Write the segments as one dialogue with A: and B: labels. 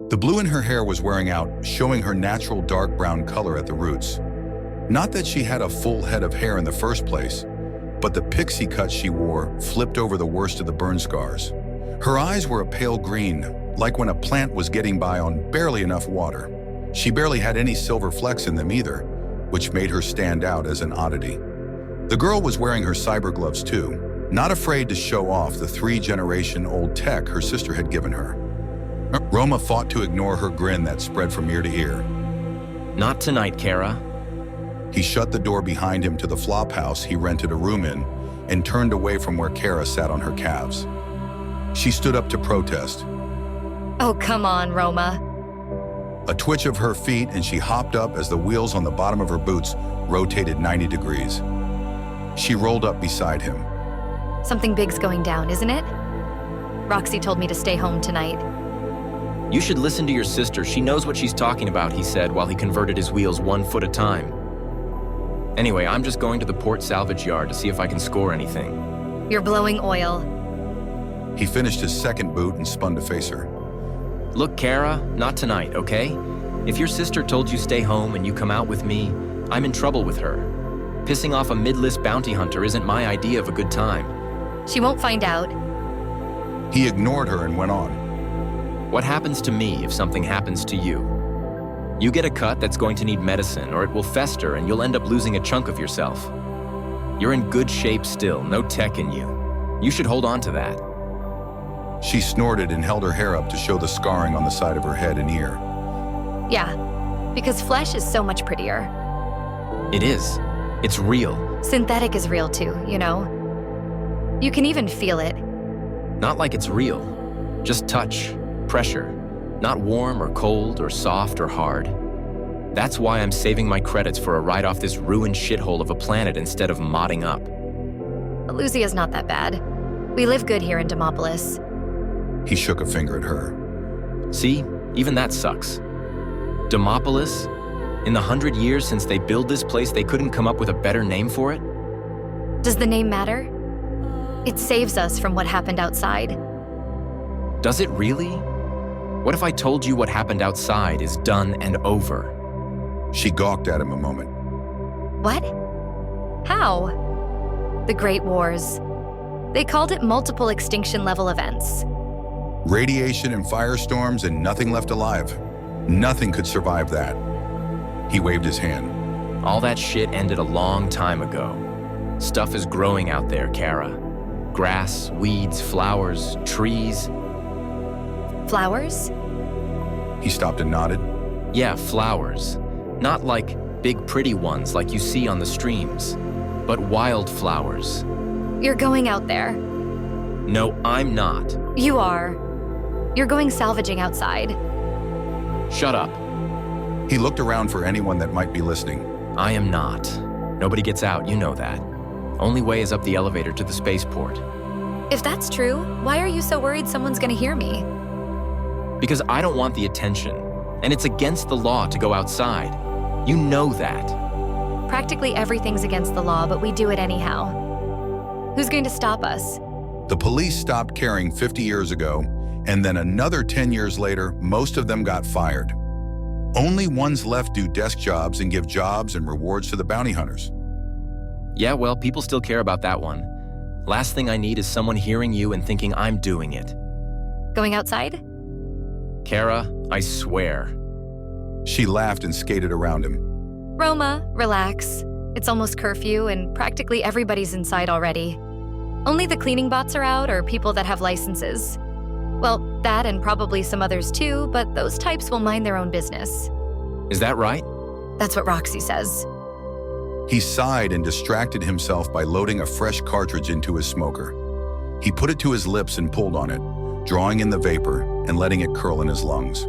A: The blue in her hair was wearing out, showing her natural dark brown color at the roots. Not that she had a full head of hair in the first place, but the pixie cut she wore flipped over the worst of the burn scars. Her eyes were a pale green, like when a plant was getting by on barely enough water. She barely had any silver flecks in them either, which made her stand out as an oddity. The girl was wearing her cyber gloves too, not afraid to show off the 3-generation-old tech her sister had given her. Roma fought to ignore her grin that spread from ear to ear.
B: Not tonight, Kara.
A: He shut the door behind him to the flop house he rented a room in and turned away from where Kara sat on her calves. She stood up to protest.
C: Oh, come on, Roma.
A: A twitch of her feet and she hopped up as the wheels on the bottom of her boots rotated 90 degrees. She rolled up beside him.
C: Something big's going down, isn't it? Roxy told me to stay home tonight.
B: You should listen to your sister. She knows what she's talking about, he said while he converted his wheels 1 foot at a time. Anyway, I'm just going to the port salvage yard to see if I can score anything.
C: You're blowing oil.
A: He finished his second boot and spun to face her.
B: Look, Kara, not tonight, okay? If your sister told you stay home and you come out with me, I'm in trouble with her. Pissing off a mid-list bounty hunter isn't my idea of a good time.
C: She won't find out.
A: He ignored her and went on.
B: What happens to me if something happens to you? You get a cut that's going to need medicine, or it will fester and you'll end up losing a chunk of yourself. You're in good shape still, no tech in you. You should hold on to that.
A: She snorted and held her hair up to show the scarring on the side of her head and ear.
C: Yeah, because flesh is so much prettier.
B: It is. It's real.
C: Synthetic is real too, you know? You can even feel it.
B: Not like it's real. Just touch, pressure. Not warm or cold or soft or hard. That's why I'm saving my credits for a ride off this ruined shithole of a planet instead of modding up.
C: Aluzia's not that bad. We live good here in Demopolis.
A: He shook a finger at her.
B: See, even that sucks. Demopolis? In the 100 years since they built this place, they couldn't come up with a better name for it?
C: Does the name matter? It saves us from what happened outside.
B: Does it really? What if I told you what happened outside is done and over?
A: She gawked at him a moment.
C: What? How? The Great Wars. They called it multiple extinction level events.
A: Radiation and firestorms and nothing left alive. Nothing could survive that. He waved his hand.
B: All that shit ended a long time ago. Stuff is growing out there, Kara. Grass, weeds, flowers, trees.
C: Flowers?
A: He stopped and nodded.
B: Yeah, flowers. Not like big pretty ones like you see on the streams, but wild flowers.
C: You're going out there.
B: No, I'm not.
C: You are. You're going salvaging outside.
B: Shut up.
A: He looked around for anyone that might be listening.
B: I am not. Nobody gets out, you know that. Only way is up the elevator to the spaceport.
C: If that's true, why are you so worried someone's gonna hear me?
B: Because I don't want the attention, and it's against the law to go outside. You know that.
C: Practically everything's against the law, but we do it anyhow. Who's going to stop us?
A: The police stopped caring 50 years ago, and then another 10 years later, most of them got fired. Only ones left do desk jobs and give jobs and rewards to the bounty hunters.
B: Yeah, well, people still care about that one. Last thing I need is someone hearing you and thinking I'm doing it.
C: Going outside?
B: Kara, I swear.
A: She laughed and skated around him.
C: Roma, relax. It's almost curfew and practically everybody's inside already. Only the cleaning bots are out or people that have licenses. Well, that and probably some others too, but those types will mind their own business.
B: Is that right?
C: That's what Roxy says.
A: He sighed and distracted himself by loading a fresh cartridge into his smoker. He put it to his lips and pulled on it, drawing in the vapor and letting it curl in his lungs.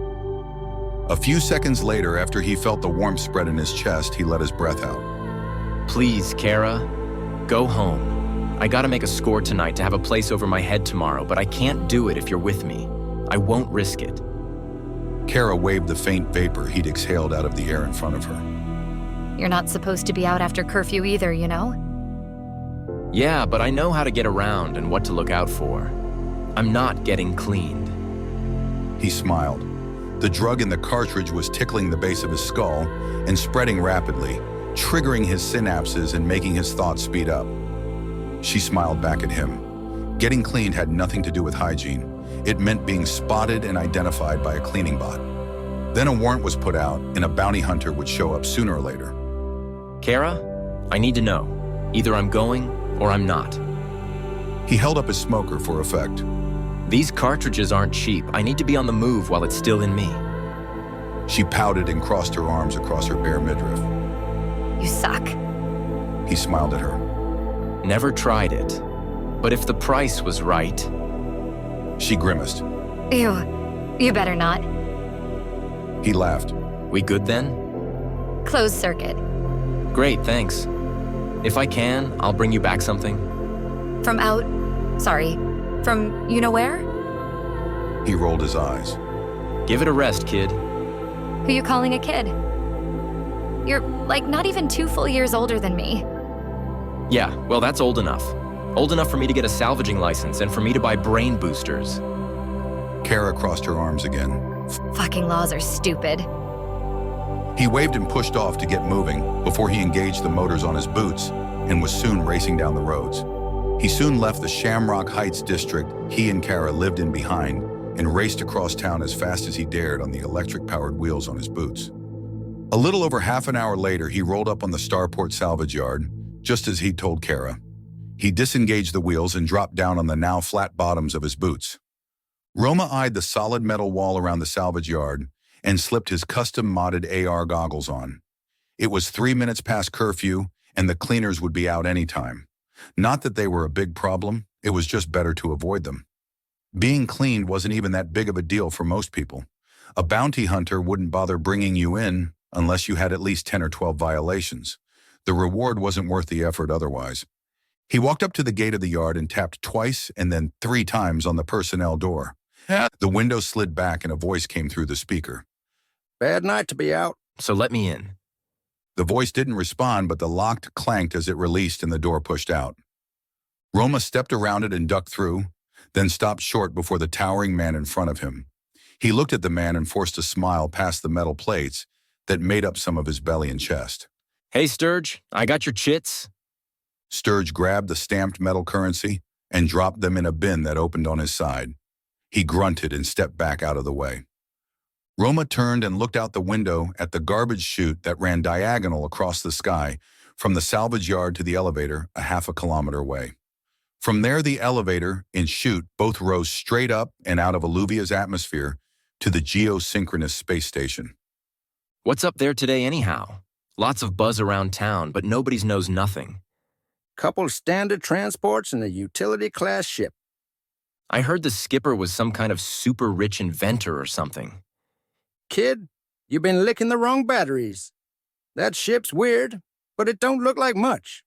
A: A few seconds later, after he felt the warmth spread in his chest, he let his breath out.
B: Please, Kara, go home. I gotta make a score tonight to have a place over my head tomorrow, but I can't do it if you're with me. I won't risk it.
A: Kara waved the faint vapor he'd exhaled out of the air in front of her.
C: You're not supposed to be out after curfew either, you know?
B: Yeah, but I know how to get around and what to look out for. I'm not getting cleaned.
A: He smiled. The drug in the cartridge was tickling the base of his skull and spreading rapidly, triggering his synapses and making his thoughts speed up. She smiled back at him. Getting cleaned had nothing to do with hygiene. It meant being spotted and identified by a cleaning bot. Then a warrant was put out, and a bounty hunter would show up sooner or later.
B: Kara, I need to know. Either I'm going or I'm not.
A: He held up his smoker for effect.
B: These cartridges aren't cheap. I need to be on the move while it's still in me.
A: She pouted and crossed her arms across her bare midriff.
C: You suck.
A: He smiled at her.
B: Never tried it. But if the price was right...
A: She grimaced.
C: Ew, you better not.
A: He laughed.
B: We good then?
C: Closed circuit.
B: Great, thanks. If I can, I'll bring you back something.
C: From you know where?
A: He rolled his eyes.
B: Give it a rest, kid.
C: Who you calling a kid? You're, like, not even 2 full years older than me.
B: Yeah, well, that's old enough. Old enough for me to get a salvaging license and for me to buy brain boosters.
A: Kara crossed her arms again.
C: Fucking laws are stupid.
A: He waved and pushed off to get moving before he engaged the motors on his boots and was soon racing down the roads. He soon left the Shamrock Heights district he and Kara lived in behind and raced across town as fast as he dared on the electric-powered wheels on his boots. A little over half an hour later, he rolled up on the Starport salvage yard, just as he'd told Kara. He disengaged the wheels and dropped down on the now flat bottoms of his boots. Roma eyed the solid metal wall around the salvage yard and slipped his custom-modded AR goggles on. It was 3 minutes past curfew, and the cleaners would be out any time. Not that they were a big problem, it was just better to avoid them. Being cleaned wasn't even that big of a deal for most people. A bounty hunter wouldn't bother bringing you in unless you had at least 10 or 12 violations. The reward wasn't worth the effort otherwise. He walked up to the gate of the yard and tapped twice and then 3 times on the personnel door. The window slid back and a voice came through the speaker.
D: Bad night to be out.
B: So let me in.
A: The voice didn't respond, but the lock clanked as it released and the door pushed out. Roma stepped around it and ducked through, then stopped short before the towering man in front of him. He looked at the man and forced a smile past the metal plates that made up some of his belly and chest.
B: Hey, Sturge, I got your chits.
A: Sturge grabbed the stamped metal currency and dropped them in a bin that opened on his side. He grunted and stepped back out of the way. Roma turned and looked out the window at the garbage chute that ran diagonal across the sky from the salvage yard to the elevator a half a kilometer away. From there, the elevator and chute both rose straight up and out of Aluvia's atmosphere to the geosynchronous space station.
B: What's up there today anyhow? Lots of buzz around town, but nobody's knows nothing.
D: Couple standard transports and a utility-class ship.
B: I heard the skipper was some kind of super rich inventor or something.
D: Kid, you been licking the wrong batteries. That ship's weird, but it don't look like much.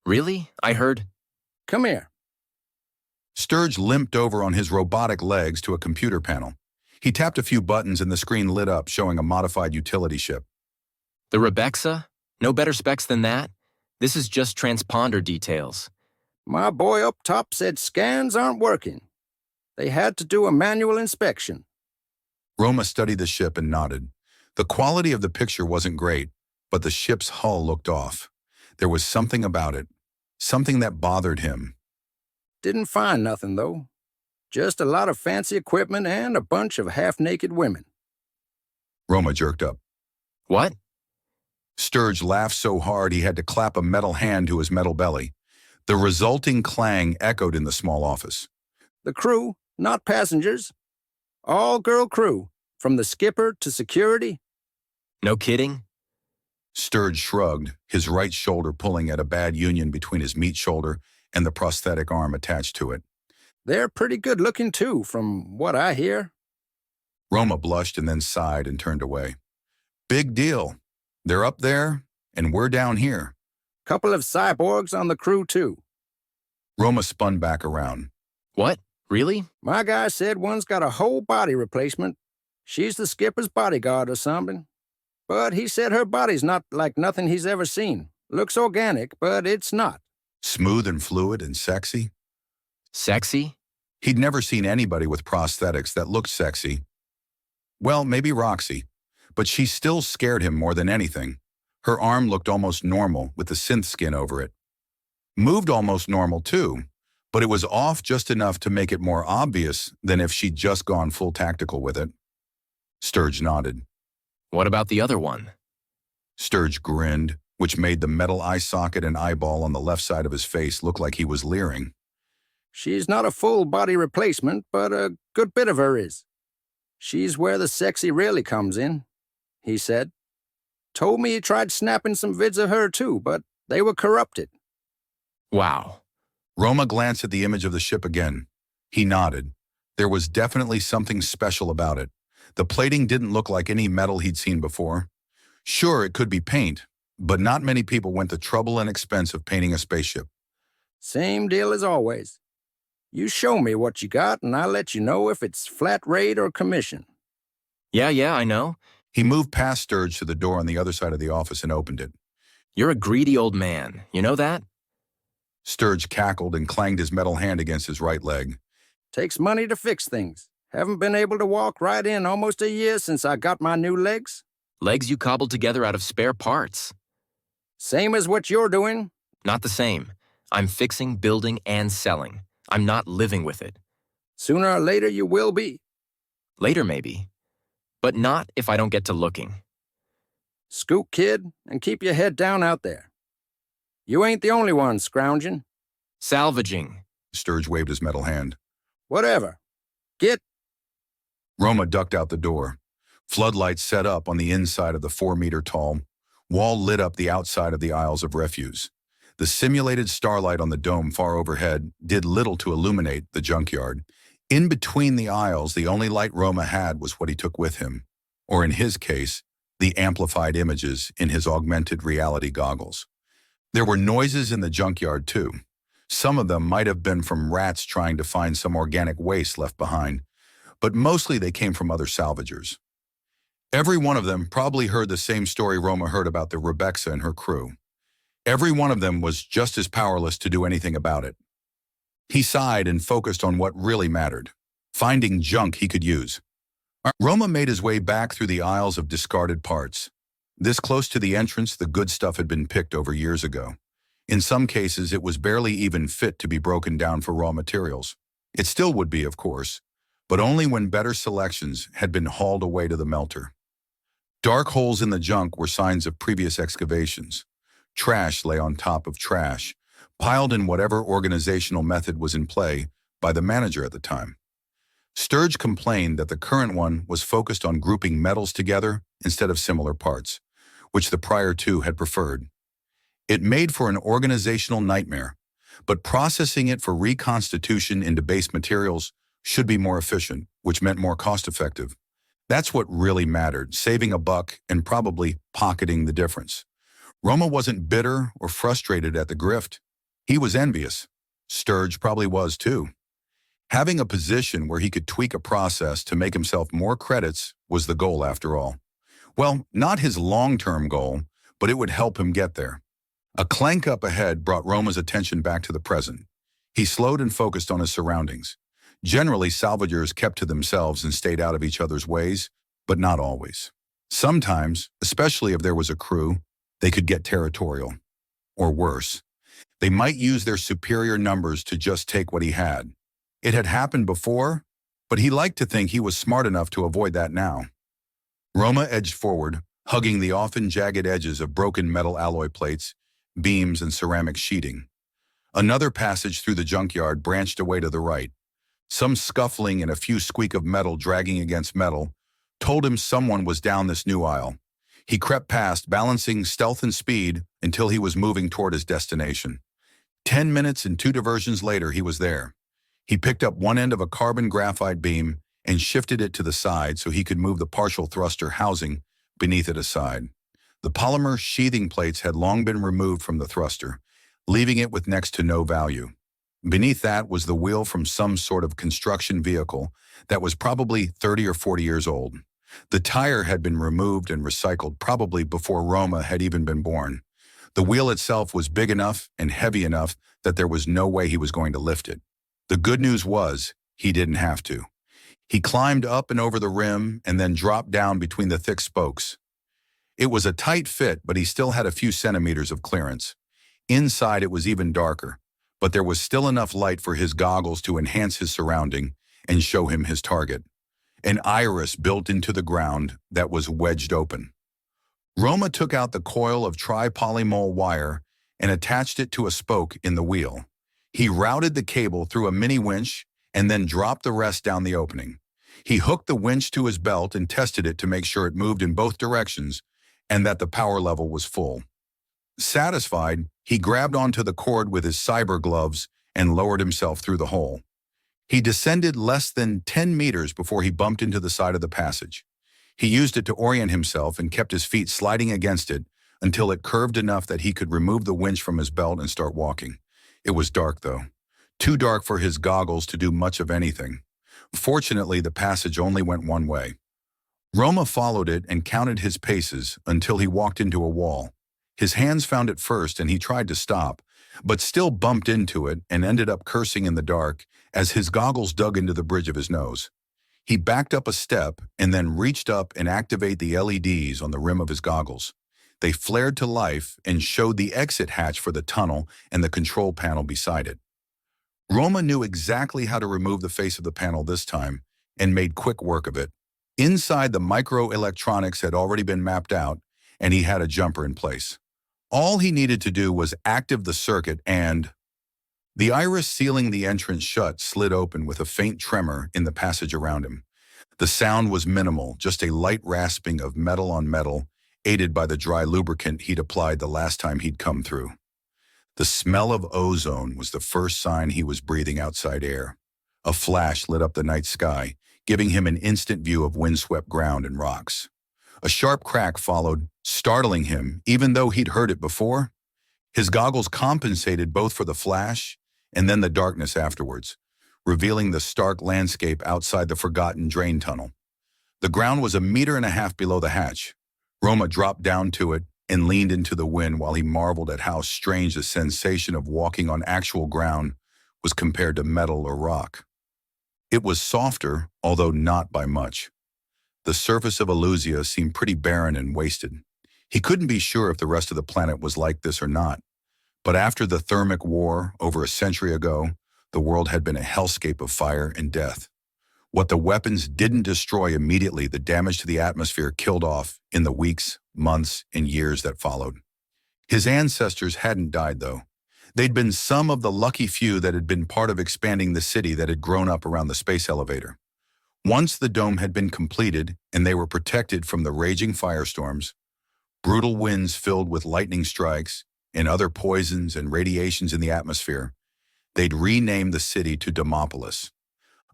B: Really? I heard...
D: Come here.
A: Sturge limped over on his robotic legs to a computer panel. He tapped a few buttons and the screen lit up, showing a modified utility ship.
B: The Rebexa? No better specs than that? This is just transponder details.
D: My boy up top said scans aren't working. They had to do a manual inspection.
A: Roma studied the ship and nodded. The quality of the picture wasn't great, but the ship's hull looked off. There was something about it, something that bothered him.
D: Didn't find nothing, though. Just a lot of fancy equipment and a bunch of half-naked women.
A: Roma jerked up.
B: What?
A: Sturge laughed so hard he had to clap a metal hand to his metal belly. The resulting clang echoed in the small office.
D: The crew, not passengers. All-girl crew, from the skipper to security.
B: No kidding?
A: Sturge shrugged, his right shoulder pulling at a bad union between his meat shoulder and the prosthetic arm attached to it.
D: They're pretty good-looking, too, from what I hear.
A: Roma blushed and then sighed and turned away. Big deal. They're up there, and we're down here.
D: Couple of cyborgs on the crew, too.
A: Roma spun back around.
B: What? Really?
D: My guy said one's got a whole body replacement. She's the skipper's bodyguard or something. But he said her body's not like nothing he's ever seen. Looks organic, but it's not.
A: Smooth and fluid and sexy.
B: Sexy?
A: He'd never seen anybody with prosthetics that looked sexy. Well, maybe Roxy, but she still scared him more than anything. Her arm looked almost normal with the synth skin over it. Moved almost normal too, but it was off just enough to make it more obvious than if she'd just gone full tactical with it. Sturge nodded.
B: What about the other one?
A: Sturge grinned, which made the metal eye socket and eyeball on the left side of his face look like he was leering.
D: She's not a full body replacement, but a good bit of her is. She's where the sexy really comes in, he said. Told me he tried snapping some vids of her too, but they were corrupted.
B: Wow.
A: Roma glanced at the image of the ship again. He nodded. There was definitely something special about it. The plating didn't look like any metal he'd seen before. Sure, it could be paint, but not many people went the trouble and expense of painting a spaceship.
D: Same deal as always. You show me what you got, and I'll let you know if it's flat rate or commission.
B: Yeah, I know.
A: He moved past Sturge to the door on the other side of the office and opened it.
B: You're a greedy old man. You know that?
A: Sturge cackled and clanged his metal hand against his right leg.
D: Takes money to fix things. Haven't been able to walk right in almost a year since I got my new legs.
B: Legs you cobbled together out of spare parts.
D: Same as what you're doing.
B: Not the same. I'm fixing, building, and selling. I'm not living with it.
D: Sooner or later you will be.
B: Later, maybe. But not if I don't get to looking.
D: Scoot, kid, and keep your head down out there. You ain't the only one scrounging.
B: Salvaging.
A: Sturge waved his metal hand.
D: Whatever. Get.
A: Roma ducked out the door. Floodlights set up on the inside of the 4-meter-tall wall lit up the outside of the aisles of refuse. The simulated starlight on the dome far overhead did little to illuminate the junkyard. In between the aisles, the only light Roma had was what he took with him, or in his case, the amplified images in his augmented reality goggles. There were noises in the junkyard too. Some of them might have been from rats trying to find some organic waste left behind, but mostly they came from other salvagers. Every one of them probably heard the same story Roma heard about the Rebecca and her crew. Every one of them was just as powerless to do anything about it. He sighed and focused on what really mattered, finding junk he could use. Roma made his way back through the aisles of discarded parts. This close to the entrance, the good stuff had been picked over years ago. In some cases, it was barely even fit to be broken down for raw materials. It still would be, of course, but only when better selections had been hauled away to the melter. Dark holes in the junk were signs of previous excavations. Trash lay on top of trash, piled in whatever organizational method was in play by the manager at the time. Sturge complained that the current one was focused on grouping metals together instead of similar parts, which the prior two had preferred. It made for an organizational nightmare, but processing it for reconstitution into base materials should be more efficient, which meant more cost-effective. That's what really mattered, saving a buck and probably pocketing the difference. Roma wasn't bitter or frustrated at the grift. He was envious. Sturge probably was too. Having a position where he could tweak a process to make himself more credits was the goal after all. Well, not his long-term goal, but it would help him get there. A clank up ahead brought Roma's attention back to the present. He slowed and focused on his surroundings. Generally, salvagers kept to themselves and stayed out of each other's ways, but not always. Sometimes, especially if there was a crew, they could get territorial. Or worse, they might use their superior numbers to just take what he had. It had happened before, but he liked to think he was smart enough to avoid that now. Roma edged forward, hugging the often jagged edges of broken metal alloy plates, beams, and ceramic sheeting. Another passage through the junkyard branched away to the right. Some scuffling and a few squeak of metal dragging against metal told him someone was down this new aisle. He crept past, balancing stealth and speed until he was moving toward his destination. 10 minutes and 2 diversions later, he was there. He picked up one end of a carbon graphite beam and shifted it to the side so he could move the partial thruster housing beneath it aside. The polymer sheathing plates had long been removed from the thruster, leaving it with next to no value. Beneath that was the wheel from some sort of construction vehicle that was probably 30 or 40 years old. The tire had been removed and recycled probably before Roma had even been born. The wheel itself was big enough and heavy enough that there was no way he was going to lift it. The good news was he didn't have to. He climbed up and over the rim and then dropped down between the thick spokes. It was a tight fit, but he still had a few centimeters of clearance. Inside it was even darker, but there was still enough light for his goggles to enhance his surrounding and show him his target. An iris built into the ground that was wedged open. Roma took out the coil of tri-polymol wire and attached it to a spoke in the wheel. He routed the cable through a mini winch and then dropped the rest down the opening. He hooked the winch to his belt and tested it to make sure it moved in both directions and that the power level was full. Satisfied, he grabbed onto the cord with his cyber gloves and lowered himself through the hole. He descended less than 10 meters before he bumped into the side of the passage. He used it to orient himself and kept his feet sliding against it until it curved enough that he could remove the winch from his belt and start walking. It was dark, though. Too dark for his goggles to do much of anything. Fortunately, the passage only went one way. Roma followed it and counted his paces until he walked into a wall. His hands found it first and he tried to stop, but still bumped into it and ended up cursing in the dark as his goggles dug into the bridge of his nose. He backed up a step and then reached up and activated the LEDs on the rim of his goggles. They flared to life and showed the exit hatch for the tunnel and the control panel beside it. Roma knew exactly how to remove the face of the panel this time and made quick work of it. Inside, the microelectronics had already been mapped out and he had a jumper in place. All he needed to do was activate the circuit and the iris sealing the entrance shut slid open with a faint tremor in the passage around him. The sound was minimal, just a light rasping of metal on metal, aided by the dry lubricant he'd applied the last time he'd come through. The smell of ozone was the first sign he was breathing outside air. A flash lit up the night sky, giving him an instant view of windswept ground and rocks. A sharp crack followed, startling him, even though he'd heard it before. His goggles compensated both for the flash and then the darkness afterwards, revealing the stark landscape outside the forgotten drain tunnel. The ground was 1.5 meters below the hatch. Roma dropped down to it and leaned into the wind while he marveled at how strange the sensation of walking on actual ground was compared to metal or rock. It was softer, although not by much. The surface of Aluzia seemed pretty barren and wasted. He couldn't be sure if the rest of the planet was like this or not. But after the thermic war over a century ago, the world had been a hellscape of fire and death. What the weapons didn't destroy immediately, the damage to the atmosphere killed off in the weeks, months, and years that followed. His ancestors hadn't died, though. They'd been some of the lucky few that had been part of expanding the city that had grown up around the space elevator. Once the dome had been completed and they were protected from the raging firestorms, brutal winds filled with lightning strikes, and other poisons and radiations in the atmosphere, they'd renamed the city to Demopolis.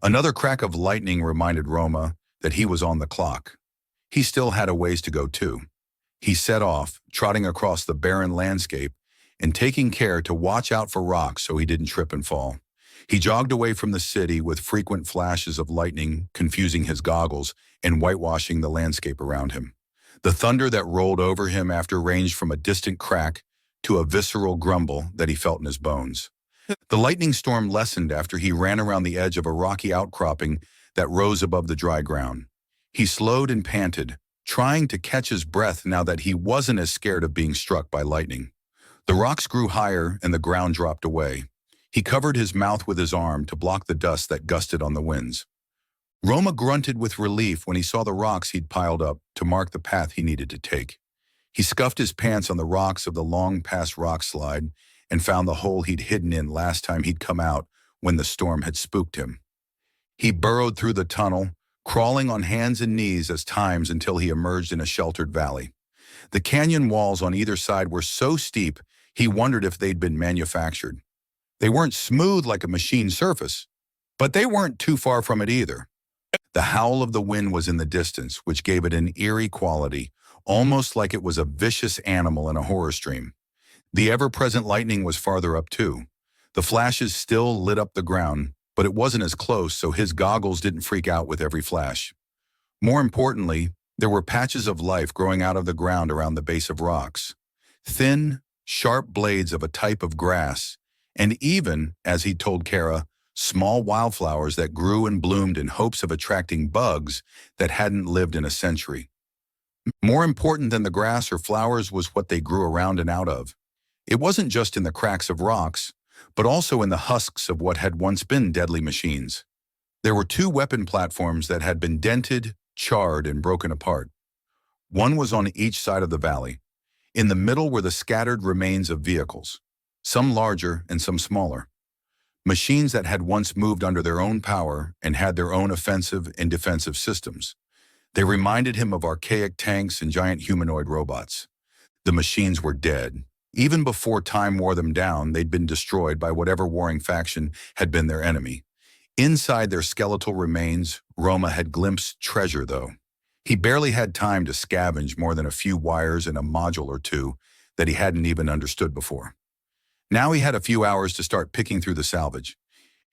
A: Another crack of lightning reminded Roma that he was on the clock. He still had a ways to go, too. He set off, trotting across the barren landscape and taking care to watch out for rocks so he didn't trip and fall. He jogged away from the city with frequent flashes of lightning confusing his goggles and whitewashing the landscape around him. The thunder that rolled over him after ranged from a distant crack to a visceral grumble that he felt in his bones. The lightning storm lessened after he ran around the edge of a rocky outcropping that rose above the dry ground. He slowed and panted, trying to catch his breath now that he wasn't as scared of being struck by lightning. The rocks grew higher and the ground dropped away. He covered his mouth with his arm to block the dust that gusted on the winds. Roma grunted with relief when he saw the rocks he'd piled up to mark the path he needed to take. He scuffed his pants on the rocks of the long-past rock slide and found the hole he'd hidden in last time he'd come out when the storm had spooked him. He burrowed through the tunnel, crawling on hands and knees at times until he emerged in a sheltered valley. The canyon walls on either side were so steep he wondered if they'd been manufactured. They weren't smooth like a machine surface, but they weren't too far from it either. The howl of the wind was in the distance, which gave it an eerie quality, almost like it was a vicious animal in a horror stream. The ever-present lightning was farther up too. The flashes still lit up the ground, but it wasn't as close, so his goggles didn't freak out with every flash. More importantly, there were patches of life growing out of the ground around the base of rocks. Thin, sharp blades of a type of grass, and even, as he told Kara, small wildflowers that grew and bloomed in hopes of attracting bugs that hadn't lived in a century. More important than the grass or flowers was what they grew around and out of. It wasn't just in the cracks of rocks, but also in the husks of what had once been deadly machines. There were 2 weapon platforms that had been dented, charred, and broken apart. One was on each side of the valley. In the middle were the scattered remains of vehicles, some larger and some smaller. Machines that had once moved under their own power and had their own offensive and defensive systems. They reminded him of archaic tanks and giant humanoid robots. The machines were dead. Even before time wore them down, they'd been destroyed by whatever warring faction had been their enemy. Inside their skeletal remains, Roma had glimpsed treasure, though. He barely had time to scavenge more than a few wires and a module or 2 that he hadn't even understood before. Now he had a few hours to start picking through the salvage.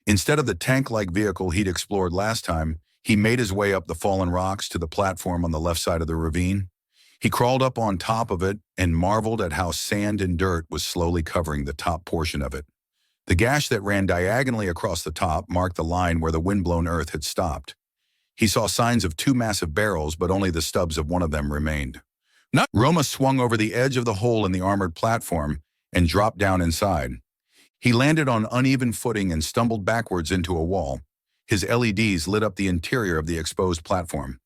A: Instead of the tank-like vehicle he'd explored last time, he made his way up the fallen rocks to the platform on the left side of the ravine. He crawled up on top of it and marveled at how sand and dirt was slowly covering the top portion of it. The gash that ran diagonally across the top marked the line where the windblown earth had stopped. He saw signs of 2 massive barrels, but only the stubs of one of them remained. Roma swung over the edge of the hole in the armored platform and dropped down inside. He landed on uneven footing and stumbled backwards into a wall. His LEDs lit up the interior of the exposed platform.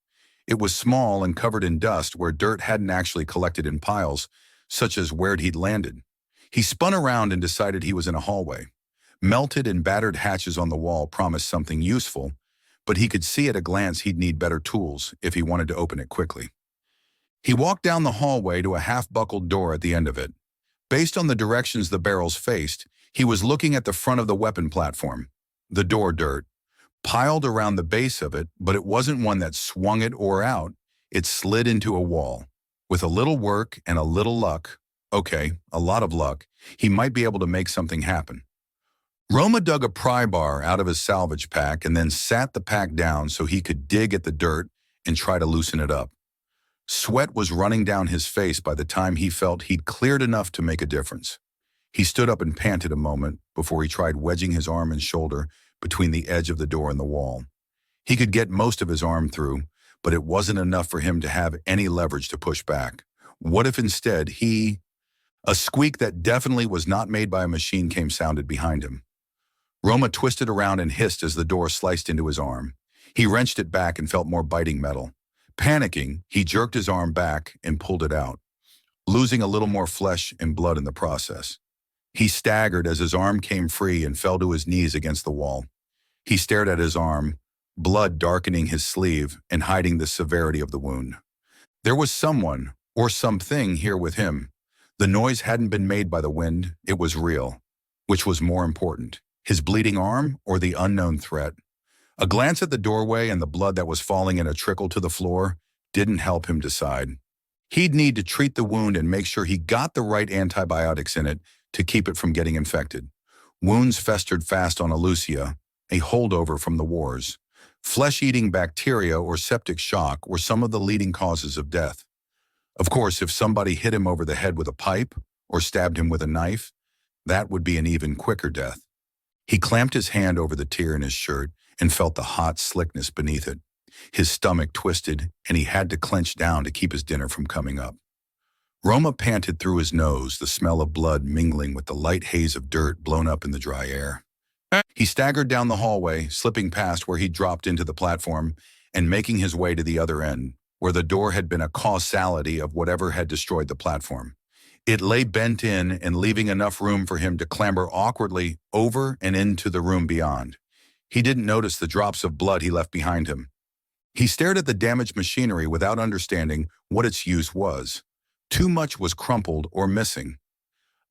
A: It was small and covered in dust where dirt hadn't actually collected in piles, such as where he'd landed. He spun around and decided he was in a hallway. Melted and battered hatches on the wall promised something useful, but he could see at a glance he'd need better tools if he wanted to open it quickly. He walked down the hallway to a half-buckled door at the end of it. Based on the directions the barrels faced, he was looking at the front of the weapon platform. The door dirt piled around the base of it, but it wasn't one that swung it or out. It slid into a wall. With a little work and a little luck, okay, a lot of luck, he might be able to make something happen. Roma dug a pry bar out of his salvage pack and then sat the pack down so he could dig at the dirt and try to loosen it up. Sweat was running down his face by the time he felt he'd cleared enough to make a difference. He stood up and panted a moment before he tried wedging his arm and shoulder between the edge of the door and the wall. He could get most of his arm through, but it wasn't enough for him to have any leverage to push back. What if instead A squeak that definitely was not made by a machine sounded behind him. Roma twisted around and hissed as the door sliced into his arm. He wrenched it back and felt more biting metal. Panicking, he jerked his arm back and pulled it out, losing a little more flesh and blood in the process. He staggered as his arm came free and fell to his knees against the wall. He stared at his arm, blood darkening his sleeve and hiding the severity of the wound. There was someone, or something, here with him. The noise hadn't been made by the wind, it was real. Which was more important, his bleeding arm or the unknown threat? A glance at the doorway and the blood that was falling in a trickle to the floor didn't help him decide. He'd need to treat the wound and make sure he got the right antibiotics in it to keep it from getting infected. Wounds festered fast on Aluzia, a holdover from the wars. Flesh-eating bacteria or septic shock were some of the leading causes of death. Of course, if somebody hit him over the head with a pipe or stabbed him with a knife, that would be an even quicker death. He clamped his hand over the tear in his shirt and felt the hot slickness beneath it. His stomach twisted, and he had to clench down to keep his dinner from coming up. Roma panted through his nose, the smell of blood mingling with the light haze of dirt blown up in the dry air. He staggered down the hallway, slipping past where he dropped into the platform and making his way to the other end, where the door had been a causality of whatever had destroyed the platform. It lay bent in and leaving enough room for him to clamber awkwardly over and into the room beyond. He didn't notice the drops of blood he left behind him. He stared at the damaged machinery without understanding what its use was. Too much was crumpled or missing.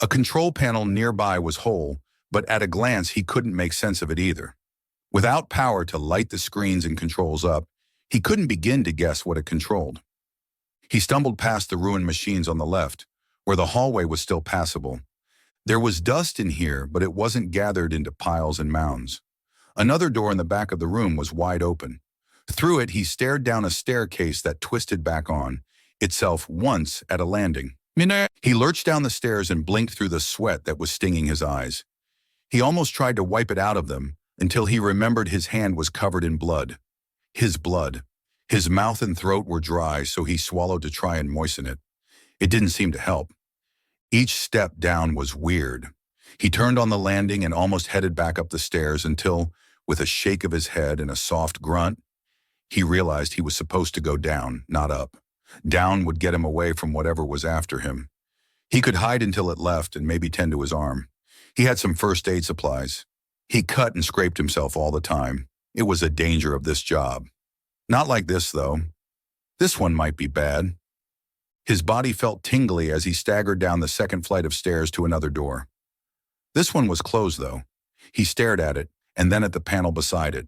A: A control panel nearby was whole, but at a glance he couldn't make sense of it either. Without power to light the screens and controls up, he couldn't begin to guess what it controlled. He stumbled past the ruined machines on the left, where the hallway was still passable. There was dust in here, but it wasn't gathered into piles and mounds. Another door in the back of the room was wide open. Through it, he stared down a staircase that twisted back on itself once at a landing. He lurched down the stairs and blinked through the sweat that was stinging his eyes. He almost tried to wipe it out of them, until he remembered his hand was covered in blood. His blood. His mouth and throat were dry, so he swallowed to try and moisten it. It didn't seem to help. Each step down was weird. He turned on the landing and almost headed back up the stairs until, with a shake of his head and a soft grunt, he realized he was supposed to go down, not up. Down would get him away from whatever was after him. He could hide until it left and maybe tend to his arm. He had some first aid supplies. He cut and scraped himself all the time. It was a danger of this job. Not like this, though. This one might be bad. His body felt tingly as he staggered down the second flight of stairs to another door. This one was closed, though. He stared at it, and then at the panel beside it.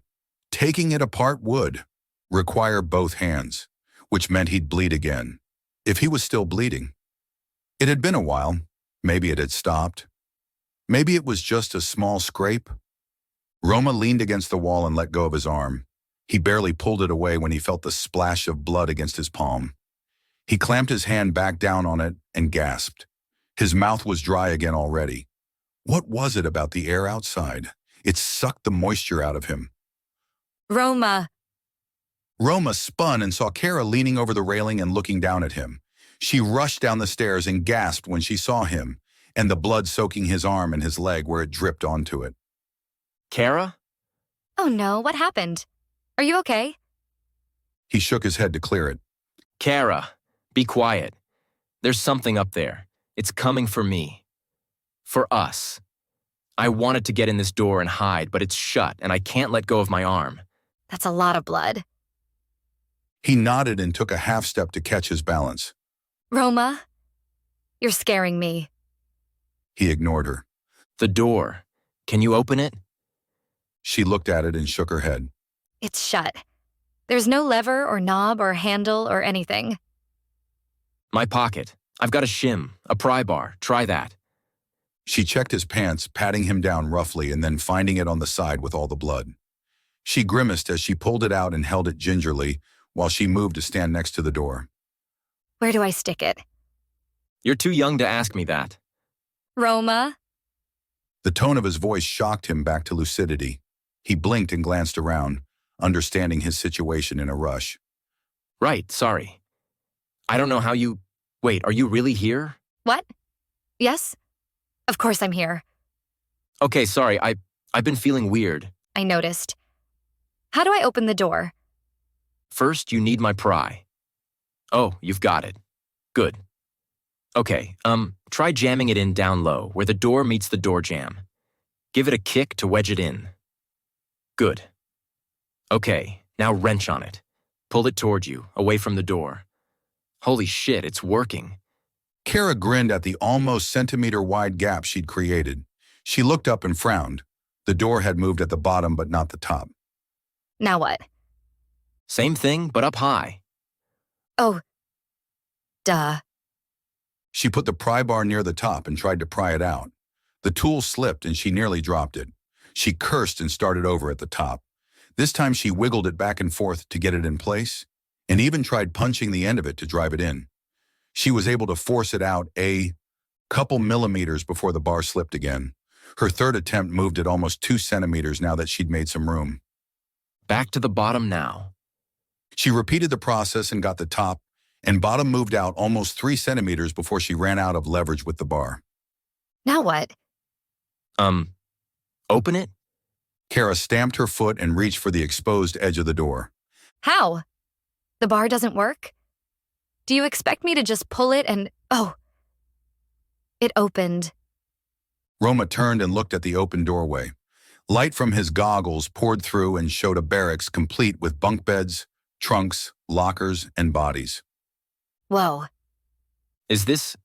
A: Taking it apart would require both hands, which meant he'd bleed again, if he was still bleeding. It had been a while. Maybe it had stopped. Maybe it was just a small scrape. Roma leaned against the wall and let go of his arm. He barely pulled it away when he felt the splash of blood against his palm. He clamped his hand back down on it and gasped. His mouth was dry again already. What was it about the air outside? It sucked the moisture out of him.
C: Roma.
A: Roma spun and saw Kara leaning over the railing and looking down at him. She rushed down the stairs and gasped when she saw him, and the blood soaking his arm and his leg where it dripped onto it.
B: Kara?
C: Oh no, what happened? Are you okay?
A: He shook his head to clear it.
B: Kara, be quiet. There's something up there. It's coming for me. For us. I wanted to get in this door and hide, but it's shut, and I can't let go of my arm.
C: That's a lot of blood.
A: He nodded and took a half step to catch his balance.
C: Roma, you're scaring me.
A: He ignored her.
B: The door. Can you open it?
A: She looked at it and shook her head.
C: It's shut. There's no lever or knob or handle or anything.
B: My pocket. I've got a shim, a pry bar. Try that.
A: She checked his pants, patting him down roughly and then finding it on the side with all the blood. She grimaced as she pulled it out and held it gingerly while she moved to stand next to the door.
C: Where do I stick it?
B: You're too young to ask me that.
C: Roma?
A: The tone of his voice shocked him back to lucidity. He blinked and glanced around, understanding his situation in a rush.
B: Right, sorry. I don't know how you... Wait, are you really here?
C: What? Yes? Of course I'm here.
B: Okay, sorry, I've been feeling weird.
C: I noticed. How do I open the door?
B: First, you need my pry. Oh, you've got it. Good. Okay, try jamming it in down low, where the door meets the door jamb. Give it a kick to wedge it in. Good. Okay, now wrench on it. Pull it toward you, away from the door. Holy shit, it's working.
A: Kara grinned at the almost centimeter-wide gap she'd created. She looked up and frowned. The door had moved at the bottom but not the top.
C: Now what?
B: Same thing, but up high.
C: Oh. Duh.
A: She put the pry bar near the top and tried to pry it out. The tool slipped and she nearly dropped it. She cursed and started over at the top. This time she wiggled it back and forth to get it in place, and even tried punching the end of it to drive it in. She was able to force it out a couple millimeters before the bar slipped again. Her third attempt moved it almost 2 centimeters now that she'd made some room.
B: Back to the bottom now.
A: She repeated the process and got the top and bottom moved out almost 3 centimeters before she ran out of leverage with the bar.
C: Now what?
B: Open it?
A: Kara stamped her foot and reached for the exposed edge of the door.
C: How? The bar doesn't work? Do you expect me to just pull it and... Oh. It opened.
A: Roma turned and looked at the open doorway. Light from his goggles poured through and showed a barracks complete with bunk beds, trunks, lockers, and bodies.
C: Whoa.
B: Is this...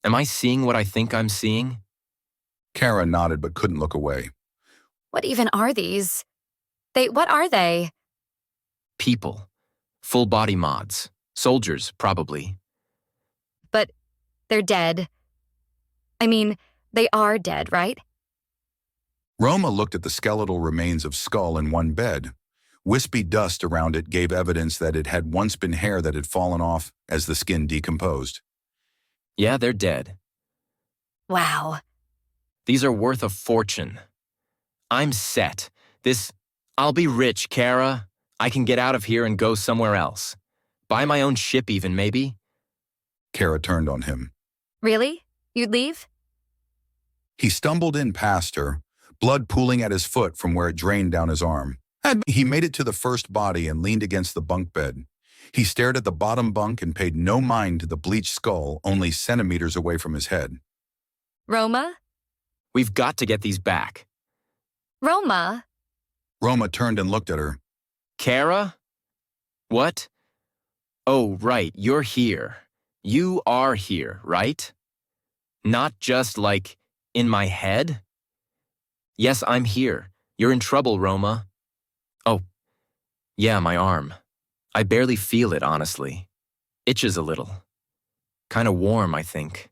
B: Am I seeing what I think I'm seeing?
A: Kara nodded but couldn't look away.
C: What even are these? What are they?
B: People. Full body mods. Soldiers, probably.
C: But they're dead. I mean, they are dead, right?
A: Roma looked at the skeletal remains of skull in one bed. Wispy dust around it gave evidence that it had once been hair that had fallen off as the skin decomposed.
B: Yeah, they're dead.
C: Wow.
B: These are worth a fortune. I'm set. I'll be rich, Kara. I can get out of here and go somewhere else. Buy my own ship even, maybe?
A: Kara turned on him.
C: Really? You'd leave?
A: He stumbled in past her, blood pooling at his foot from where it drained down his arm. He made it to the first body and leaned against the bunk bed. He stared at the bottom bunk and paid no mind to the bleached skull only centimeters away from his head.
C: Roma?
B: We've got to get these back.
C: Roma?
A: Roma turned and looked at her.
B: Kara? What? Oh, right, you're here. You are here, right? Not just, like, in my head? Yes, I'm here. You're in trouble, Roma. Oh, yeah, my arm. I barely feel it, honestly. Itches a little. Kinda warm, I think.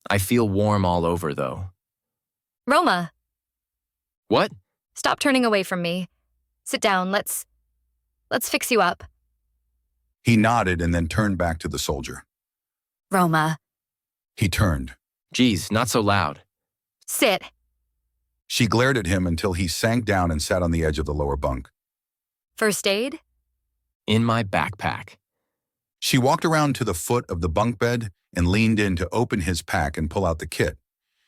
B: I feel warm all over, though.
C: Roma?
B: What?
C: Stop turning away from me. Sit down, let's fix you up.
A: He nodded and then turned back to the soldier.
C: Roma.
A: He turned.
B: Geez, not so loud.
C: Sit.
A: She glared at him until he sank down and sat on the edge of the lower bunk.
C: First aid?
B: In my backpack.
A: She walked around to the foot of the bunk bed and leaned in to open his pack and pull out the kit.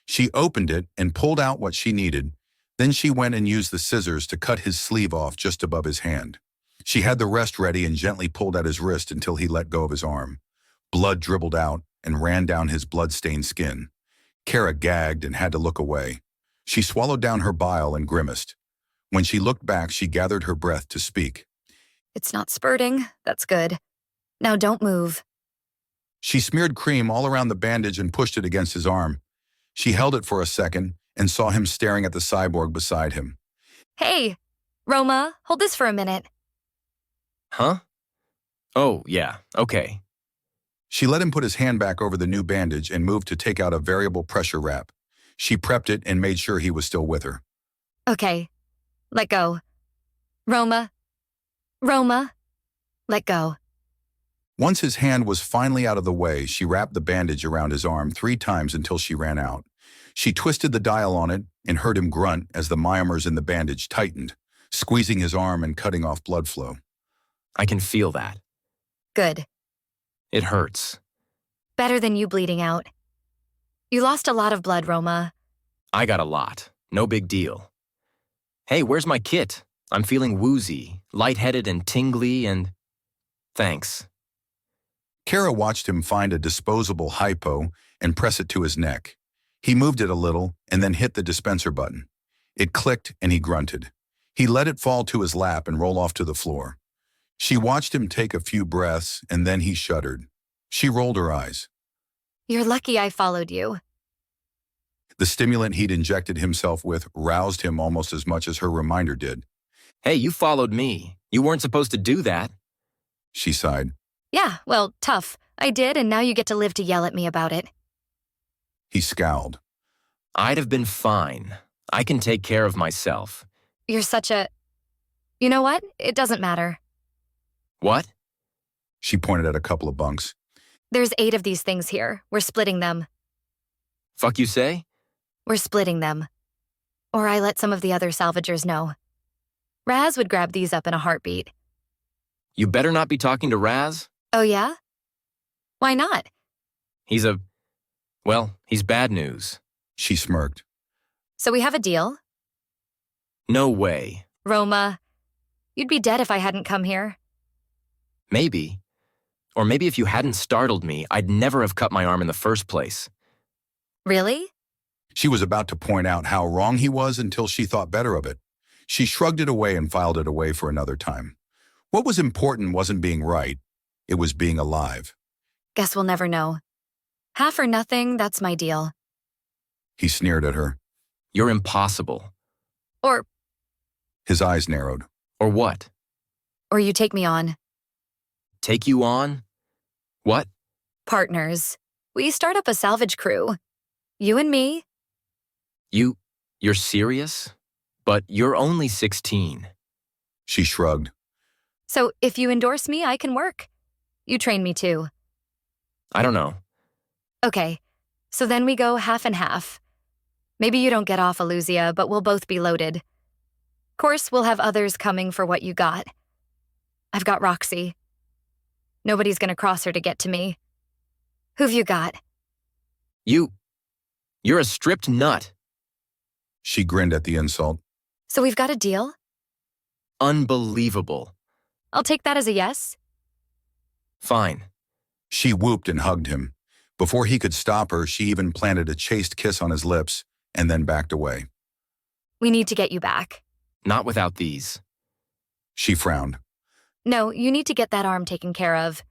A: She opened it and pulled out what she needed. Then she went and used the scissors to cut his sleeve off just above his hand. She had the rest ready and gently pulled at his wrist until he let go of his arm. Blood dribbled out and ran down his blood-stained skin. Kara gagged and had to look away. She swallowed down her bile and grimaced. When she looked back, she gathered her breath to speak.
C: It's not spurting. That's good. Now don't move.
A: She smeared cream all around the bandage and pushed it against his arm. She held it for a second and saw him staring at the cyborg beside him.
C: Hey, Roma, hold this for a minute.
B: Huh? Oh, yeah, okay.
A: She let him put his hand back over the new bandage and moved to take out a variable pressure wrap. She prepped it and made sure he was still with her.
C: Okay, let go. Roma, let go.
A: Once his hand was finally out of the way, she wrapped the bandage around his arm 3 times until she ran out. She twisted the dial on it and heard him grunt as the myometers in the bandage tightened, squeezing his arm and cutting off blood flow.
B: I can feel that.
C: Good.
B: It hurts.
C: Better than you bleeding out. You lost a lot of blood, Roma.
B: I got a lot. No big deal. Hey, where's my kit? I'm feeling woozy, lightheaded and tingly and... Thanks.
A: Kara watched him find a disposable hypo and press it to his neck. He moved it a little and then hit the dispenser button. It clicked and he grunted. He let it fall to his lap and roll off to the floor. She watched him take a few breaths and then he shuddered. She rolled her eyes.
C: You're lucky I followed you.
A: The stimulant he'd injected himself with roused him almost as much as her reminder did.
B: Hey, you followed me. You weren't supposed to do that.
A: She sighed.
C: Yeah, well, tough. I did, and now you get to live to yell at me about it.
A: He scowled.
B: I'd have been fine. I can take care of myself.
C: You're such a... You know what? It doesn't matter.
B: What?
A: She pointed at a couple of bunks.
C: There's 8 of these things here. We're splitting them.
B: Fuck you say?
C: We're splitting them. Or I let some of the other salvagers know. Raz would grab these up in a heartbeat.
B: You better not be talking to Raz.
C: Oh, yeah? Why not?
B: He's bad news.
A: She smirked.
C: So we have a deal?
B: No way.
C: Roma, you'd be dead if I hadn't come here.
B: Maybe. Or maybe if you hadn't startled me, I'd never have cut my arm in the first place.
C: Really?
A: She was about to point out how wrong he was until she thought better of it. She shrugged it away and filed it away for another time. What was important wasn't being right. It was being alive.
C: Guess we'll never know. Half or nothing, that's my deal.
A: He sneered at her.
B: You're impossible.
C: Or
A: His eyes narrowed.
B: Or what?
C: or you take me on.
B: Take you on? What?
C: Partners. We start up a salvage crew. You and me.
B: You're serious? But you're only 16.
A: She shrugged.
C: So if you endorse me, I can work. You train me too.
B: I don't know.
C: Okay, so then we go half and half. Maybe you don't get off Aluzia, but we'll both be loaded. course, we'll have others coming for what you got. I've got Roxy. Nobody's gonna cross her to get to me. Who've you got?
B: You're a stripped nut.
A: She grinned at the insult.
C: So we've got a deal?
B: Unbelievable.
C: I'll take that as a yes.
B: Fine.
A: She whooped and hugged him. Before he could stop her, she even planted a chaste kiss on his lips and then backed away.
C: We need to get you back.
B: Not without these.
A: She frowned.
C: No, you need to get that arm taken care of.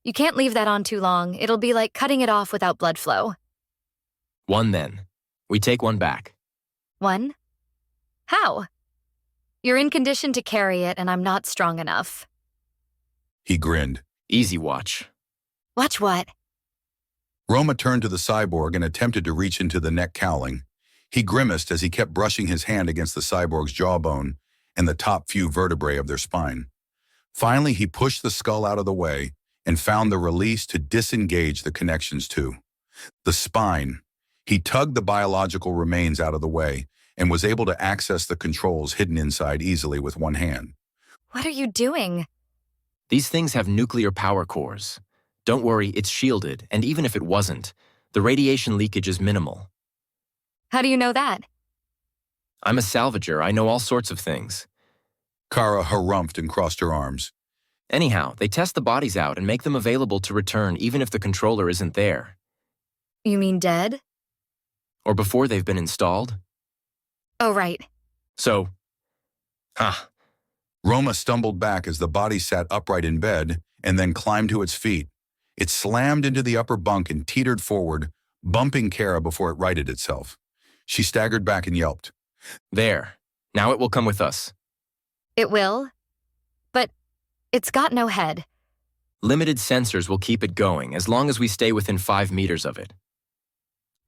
C: You can't leave that on too long. It'll be like cutting it off without blood flow.
B: One then. We take one back.
C: One? How? You're in condition to carry it, and I'm not strong enough.
A: He grinned.
B: Easy watch.
C: Watch what?
A: Roma turned to the cyborg and attempted to reach into the neck cowling. He grimaced as he kept brushing his hand against the cyborg's jawbone and the top few vertebrae of their spine. Finally, he pushed the skull out of the way and found the release to disengage the connections to the spine. He tugged the biological remains out of the way and was able to access the controls hidden inside easily with one hand.
C: What are you doing?
B: These things have nuclear power cores. Don't worry, it's shielded, and even if it wasn't, the radiation leakage is minimal.
C: How do you know that?
B: I'm a salvager. I know all sorts of things.
A: Kara harumphed and crossed her arms.
B: Anyhow, they test the bodies out and make them available to return even if the controller isn't there.
C: You mean dead?
B: Or before they've been installed.
C: Oh, right.
B: So,
A: Roma stumbled back as the body sat upright in bed and then climbed to its feet. It slammed into the upper bunk and teetered forward, bumping Kara before it righted itself. She staggered back and yelped.
B: There. Now it will come with us.
C: It will? But it's got no head.
B: Limited sensors will keep it going as long as we stay within 5 meters of it.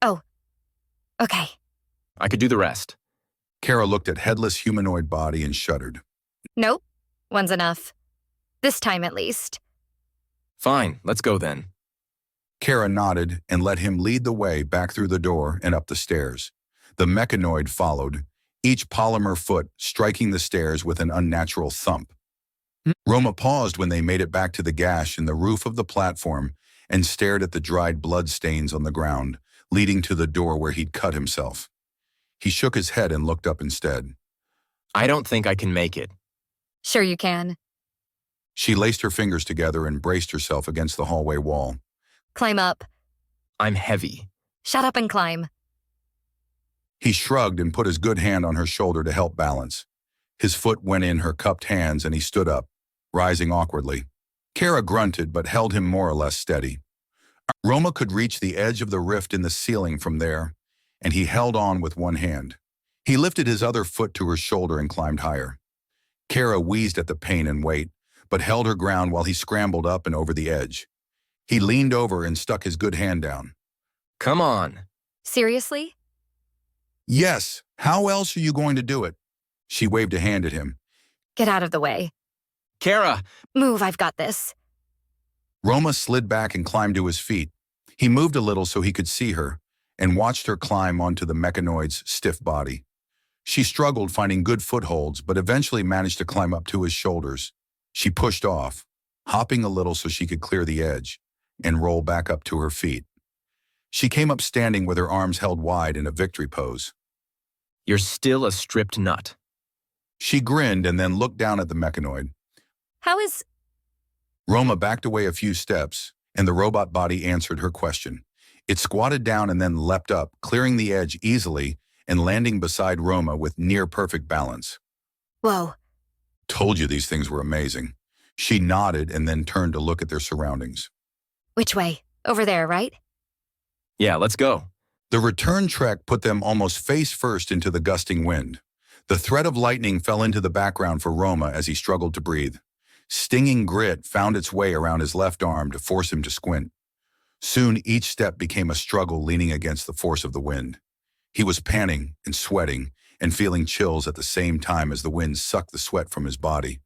C: Oh. Okay.
B: I could do the rest.
A: Kara looked at headless humanoid body and shuddered.
C: Nope. One's enough. This time at least.
B: Fine, let's go then.
A: Kara nodded and let him lead the way back through the door and up the stairs. The mechanoid followed, each polymer foot striking the stairs with an unnatural thump. Roma paused when they made it back to the gash in the roof of the platform and stared at the dried blood stains on the ground, leading to the door where he'd cut himself. He shook his head and looked up instead.
B: I don't think I can make it.
C: Sure you can.
A: She laced her fingers together and braced herself against the hallway wall.
C: Climb up.
B: I'm heavy.
C: Shut up and climb.
A: He shrugged and put his good hand on her shoulder to help balance. His foot went in her cupped hands and he stood up, rising awkwardly. Kara grunted but held him more or less steady. Roma could reach the edge of the rift in the ceiling from there, and he held on with one hand. He lifted his other foot to her shoulder and climbed higher. Kara wheezed at the pain and weight, but held her ground while he scrambled up and over the edge. He leaned over and stuck his good hand down.
B: Come on.
C: Seriously?
A: Yes, how else are you going to do it? She waved a hand at him.
C: Get out of the way.
B: Kara!
C: Move, I've got this.
A: Roma slid back and climbed to his feet. He moved a little so he could see her and watched her climb onto the mechanoid's stiff body. She struggled finding good footholds, but eventually managed to climb up to his shoulders. She pushed off, hopping a little so she could clear the edge, and roll back up to her feet. She came up standing with her arms held wide in a victory pose.
B: You're still a stripped nut.
A: She grinned and then looked down at the mechanoid.
C: How is...
A: Roma backed away a few steps, and the robot body answered her question. It squatted down and then leapt up, clearing the edge easily and landing beside Roma with near-perfect balance.
C: Whoa.
A: Told you these things were amazing. She nodded and then turned to look at their surroundings.
C: Which way? Over there, right?
B: Yeah, let's go.
A: The return trek put them almost face first into the gusting wind. The threat of lightning fell into the background for Roma as he struggled to breathe. Stinging grit found its way around his left arm to force him to squint. Soon each step became a struggle leaning against the force of the wind. He was panting and sweating and feeling chills at the same time as the wind sucked the sweat from his body.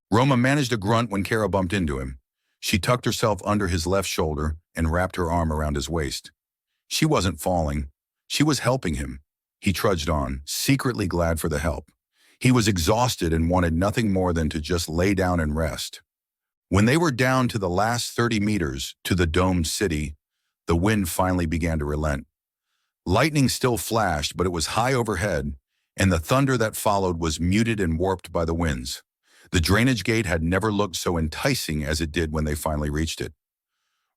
A: Roma managed a grunt when Kara bumped into him. She tucked herself under his left shoulder and wrapped her arm around his waist. She wasn't falling. She was helping him. He trudged on, secretly glad for the help. He was exhausted and wanted nothing more than to just lay down and rest. When they were down to the last 30 meters to the domed city, the wind finally began to relent. Lightning still flashed, but it was high overhead, and the thunder that followed was muted and warped by the winds. The drainage gate had never looked so enticing as it did when they finally reached it.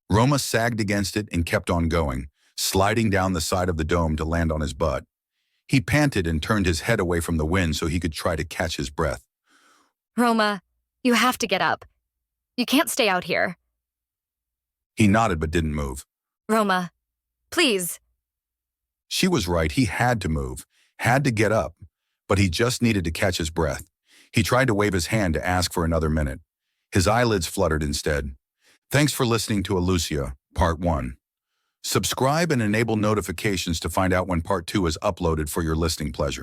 A: Roma sagged against it and kept on going, sliding down the side of the dome to land on his butt. He panted and turned his head away from the wind so he could try to catch his breath.
C: Roma, you have to get up. You can't stay out here.
A: He nodded but didn't move.
C: Roma, please.
A: She was right. He had to move, had to get up, but he just needed to catch his breath. He tried to wave his hand to ask for another minute. His eyelids fluttered instead. Thanks for listening to Aluzia, Part 1. Subscribe and enable notifications to find out when Part 2 is uploaded for your listening pleasure.